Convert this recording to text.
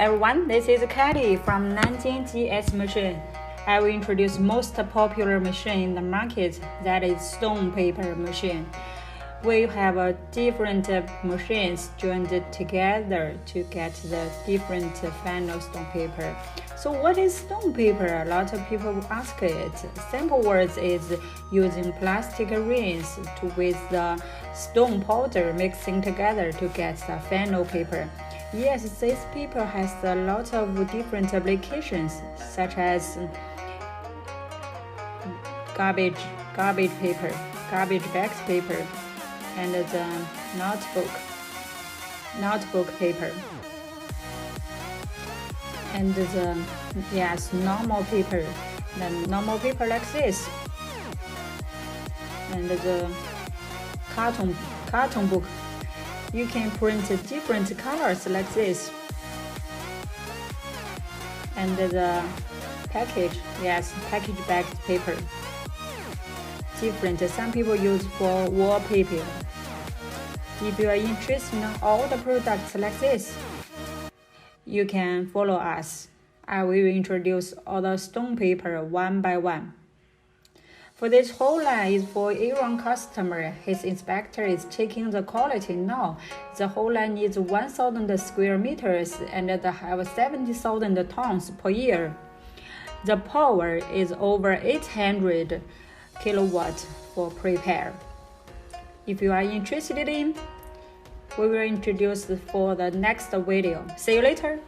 everyone, this is Kelly from Nanjing GS-mach. I will introduce most popular machine in the market, that is stone paper machine. We have different machines joined together to get the different final stone paper. So what is stone paper? A lot of people ask it. Simple words is using plastic rings with the stone powder mixing together to get the final paper. Yes, this paper has a lot of different applications, such as garbage paper, garbage bags paper, and the notebook paper, and the normal paper, the normal paper like this, and the carton book. You can print different colors like this, and the package bag paper. Different. Some people use for wallpaper. If you are interested in all the products like this, you can follow us. I will introduce all the stone paper one by one. For this whole line is for Iran customer. His inspector is checking the quality now. The whole line needs 1,000 square meters and they have 70,000 tons per year. The power is over 800 kilowatts for prepare. If you are interested in, we will introduce for the next video. See you later.